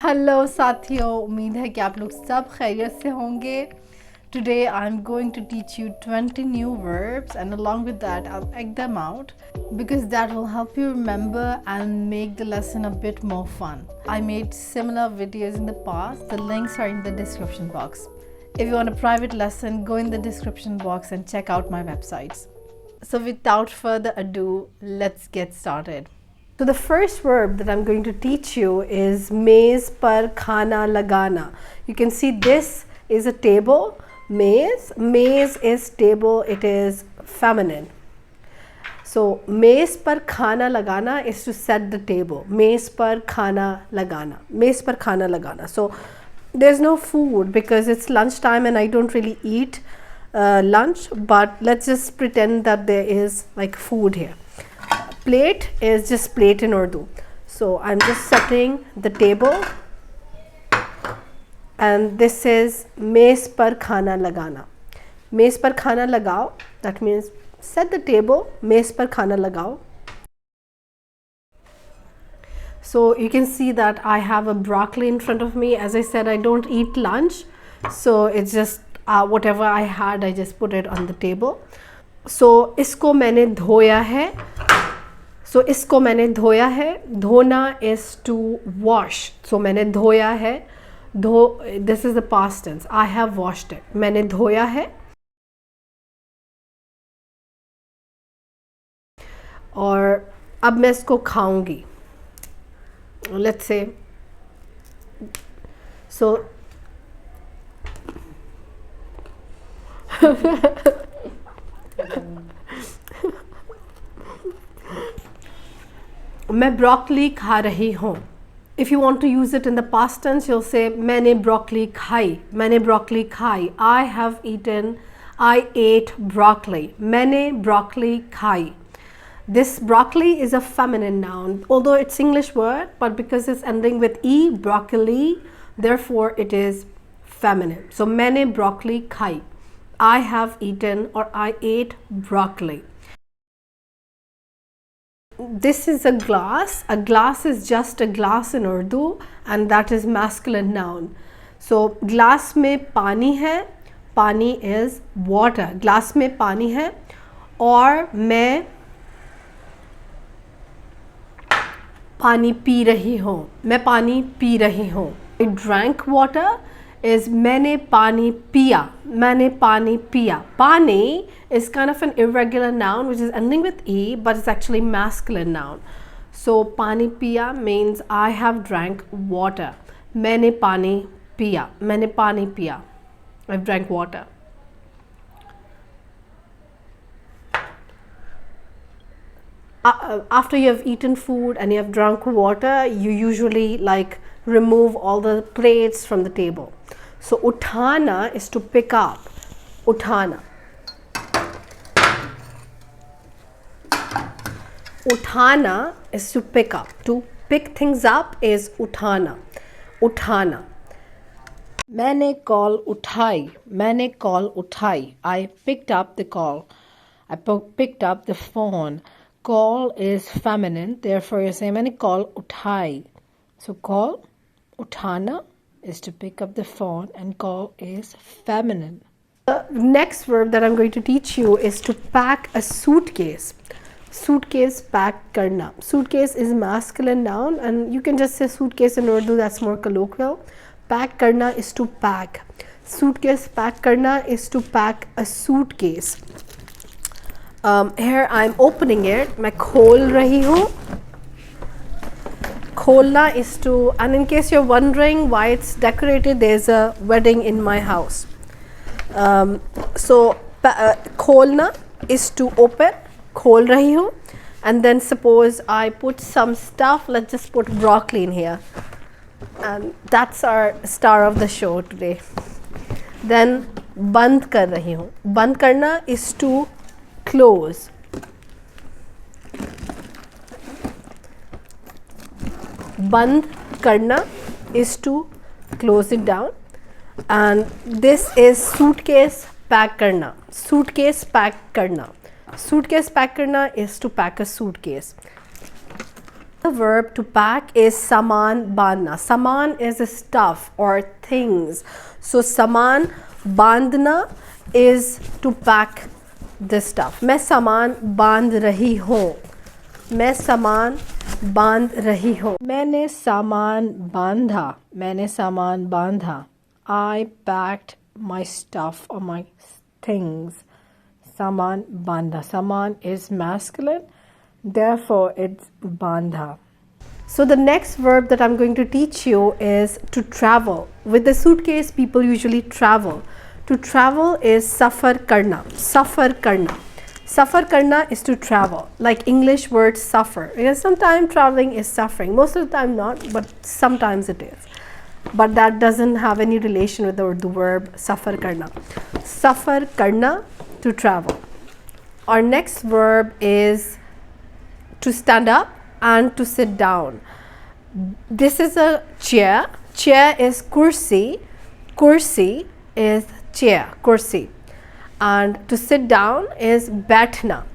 Hello साथियों, उम्मीद है कि आप लोग सब खैरियत से होंगे. Today I'm going to teach you 20 new verbs, and along with that I'll egg them out because that will help you remember and make the lesson a bit more fun. I made similar videos in the past. The links are in the description box. If you want a private lesson, go in the description box and check out my websites. So without further ado, let's get started. So the first verb that I'm going to teach you is मेज़ पर खाना लगाना. You can see this is a table. Maze is table. It is feminine. So मेज़ पर खाना लगाना is to set the table. मेज़ पर खाना लगाना. मेज़ पर खाना लगाना. So there's no food because it's lunchtime and I don't really eat lunch. But let's just pretend that there is like food here. Plate is just plate in Urdu. So I'm just setting the table, and this is मेज़ पर खाना लगाना. मेज़ पर खाना लगाओ. That means set the table. मेज़ पर खाना लगाओ. So you can see that I have a broccoli in front of me. As I said, I don't eat lunch, so it's just whatever I had, I just put it on the table. So इसको मैंने धोया है. So इसको मैंने धोया है. धोना is to wash. So मैंने धोया है. This is the past tense. I have washed it. मैंने धोया है. और अब मैं इसको खाऊंगी. Let's say. So मैं ब्रोकली खा रही हूँ. If you want to use it in the past tense, you'll say मैंने ब्रोकली खाई. मैंने ब्रोकली खाई. I have eaten. I ate broccoli. मैंने ब्रोकली खाई. This broccoli is a feminine noun, although it's English word, but because it's ending with e, broccoli, therefore it is feminine. So मैंने broccoli खाई. I have eaten or I ate broccoli. This is a glass. A glass is just a glass in Urdu, and that is masculine noun. So glass में पानी है. पानी is water. Glass में पानी है. और मैं पानी पी रही हूँ. मैं पानी पी रही हूँ. I drank water is मैंने पानी पिया. मैंने पानी पिया. पानी is kind of an irregular noun which is ending with e, but it's actually masculine noun. So पानी पिया means I have drank water. मैंने पानी पिया. मैंने पानी पिया. I've drank water. After you have eaten food and you have drunk water, you usually like remove all the plates from the table. So utana is to pick up. Utana. Utana is to pick up. To pick things up is utana. Utana. मैंने call उठाई. मैंने call उठाई. I picked up the call. I picked up the phone. Call is feminine, therefore you say मैंने call उठाई. So call, उठाना is to pick up the phone, and call is feminine. The next verb that I'm going to teach you is to pack a suitcase. Suitcase pack करना. Suitcase is masculine noun, and you can just say suitcase in Urdu, that's more colloquial. Pack करना is to pack. Suitcase pack करना is to pack a suitcase. Here I'm opening it. मैं खोल रही हूँ. खोलना is to, and in case you're wondering why it's decorated, there's a wedding in my house. So खोलना is to open. खोल रही हूँ. And then suppose I put some stuff. Let's just put broccoli in here, and that's our star of the show today. Then बंद कर रही हूँ. बंद करना is to close. बंद करना is to close it down, and this is suitcase pack करना. Suitcase pack करना. Suitcase pack करना is to pack a suitcase. The verb to pack is saman bandhna. Saman is stuff or things. So saman bandhna is to pack this stuff. मैं सामान बांध रही हूँ. मैं सामान बांध रही हूँ. मैंने सामान बांधा. मैंने सामान बांधा. I packed my stuff or my things. Saman bandha. Saman is masculine, therefore it's bandha. So the next verb that I'm going to teach you is to travel. With the suitcase, people usually travel. To travel is safar karna. Safar karna. Safar karna is to travel, like English word suffer. Because sometimes traveling is suffering. Most of the time not, but sometimes it is. But that doesn't have any relation with the Urdu verb safar karna. Safar karna, to travel. Our next verb is to stand up and to sit down. This is a chair. Chair is kursi. Kursi is chair, kursi. And to sit down is baithna.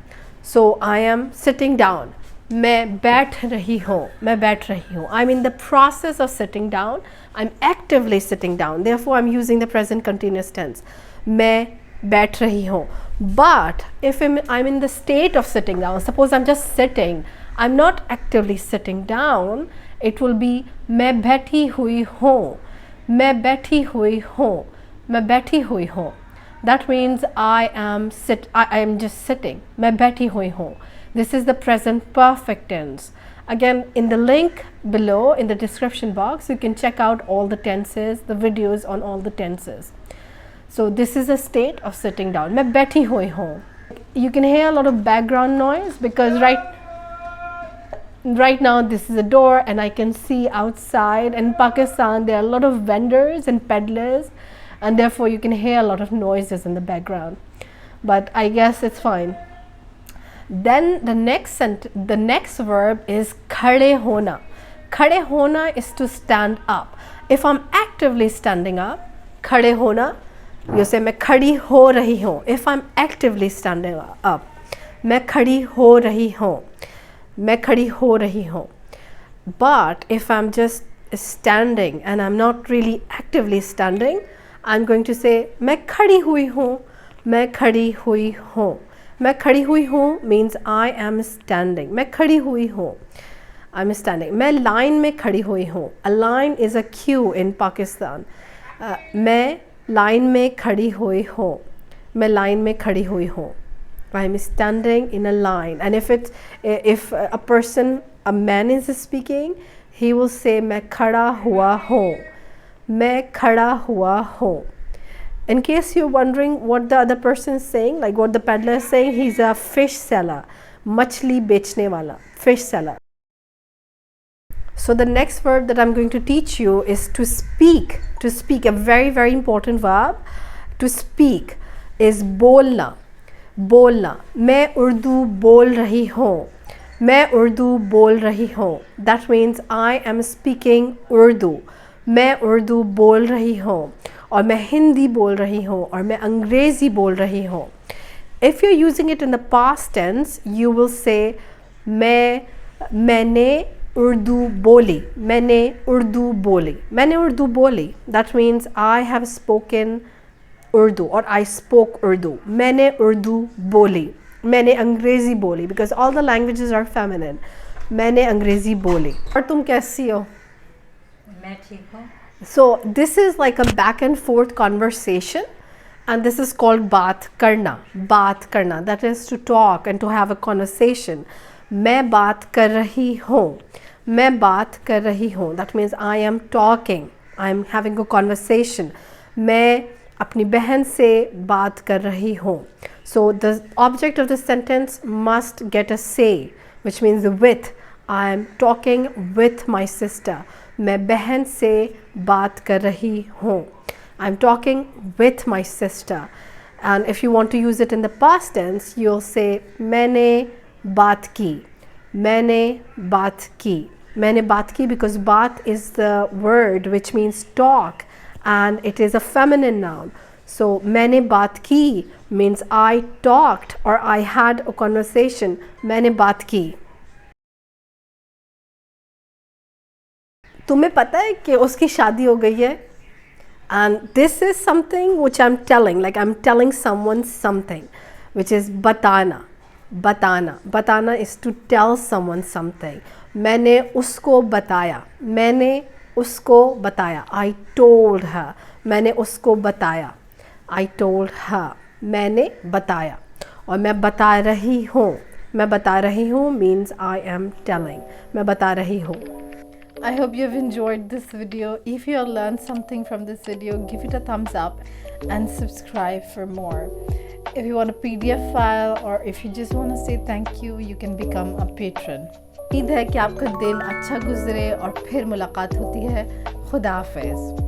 So I am sitting down. मैं बैठ रही हूँ. मैं बैठ रही हूँ. I'm in the process of sitting down. I'm actively sitting down. Therefore, I'm using the present continuous tense. मैं बैठ रही हूँ. But if I'm in the state of sitting down, suppose I'm just sitting, I'm not actively sitting down, it will be मैं बैठी हुई हूँ. मैं बैठी हुई हूँ. मैं बैठी हुई हूँ. That means I am just sitting. मैं बैठी हुई हूँ. This is the present perfect tense. Again, in the link below in the description box, you can check out all the tenses, the videos on all the tenses. So this is a state of sitting down. मैं बैठी हुई हूँ. You can hear a lot of background noise because right now this is a door and I can see outside. In Pakistan there are a lot of vendors and peddlers, and therefore you can hear a lot of noises in the background. But I guess it's fine. Then the next verb is khade hona. Khade hona is to stand up. If I'm actively standing up, khade hona, you say मैं खड़ी हो रही हूँ. If I'm actively standing up, मैं खड़ी हो रही हूँ. मैं खड़ी हो रही हूँ. But if I'm just standing and I'm not really actively standing, I'm going to say मैं खड़ी हुई हूँ. मैं खड़ी हुई हूँ. मैं खड़ी हुई हूँ means I am standing. मैं खड़ी हुई हूँ. I'm standing. मैं लाइन में खड़ी हुई हूँ. A line is a queue in Pakistan. मैं लाइन में खड़ी हुई हूँ. मैं लाइन में खड़ी हुई हूँ. I am standing in a line. And if a man is speaking, he will say मैं खड़ा हुआ हूँ. मैं खड़ा हुआ हूँ. In case you're wondering what the other person is saying, like what the peddler is saying, he's a fish seller. मछली बेचने वाला. Fish seller. So the next verb that I'm going to teach you is to speak. To speak, a very, very important verb. To speak is बोलना. बोलना. मैं उर्दू बोल रही हूँ. मैं उर्दू बोल रही हूँ. That means I am speaking Urdu. मैं उर्दू बोल रही हूँ. और मैं हिंदी बोल रही हूँ. और मैं अंग्रेज़ी बोल रही हूँ. If you're using it in the past tense, you will say मैंने उर्दू बोली. मैंने उर्दू बोली. मैंने उर्दू बोली. That means I have spoken Urdu or I spoke Urdu. मैंने उर्दू बोली. मैंने अंग्रेज़ी बोली because all the languages are feminine. मैंने अंग्रेज़ी बोली. और तुम कैसी हो? मैं ठीक हूँ. So this is like a back and forth conversation, and this is called बात करना. बात करना, that is to talk and to have a conversation. मैं बात कर रही हूँ. मैं बात कर रही हूँ. That means I am talking. I am having a conversation. मैं अपनी बहन से बात कर रही हूँ. So the object of the sentence must get a say, which means with. I am talking with my sister. मैं बहन से बात कर रही हूँ. I'm talking with my sister. And if you want to use it in the past tense, you'll say मैंने बात की. मैंने बात की. मैंने बात की because बात is the word which means talk, and it is a feminine noun. So मैंने बात की means I talked or I had a conversation. मैंने बात की. तुम्हें पता है कि उसकी शादी हो गई है? And this is something which I am telling, like I am telling someone something which is बताना. बताना, बताना is to tell someone something. मैंने उसको बताया, मैंने उसको बताया. आई टोल्ड हर, मैंने उसको बताया. आई टोल्ड हर, मैंने बताया. और मैं बता रही हूँ, मैं बता रही हूँ मीन्स आई एम टेलिंग. मैं बता रही हूँ. I hope you've enjoyed this video. If you have learned something from this video, give it a thumbs up and subscribe for more. If you want a PDF file or if you just want to say thank you, you can become a patron. उम्मीद है कि आपका दिन अच्छा गुजरे और फिर मुलाकात होती है. खुदा हाफिज़.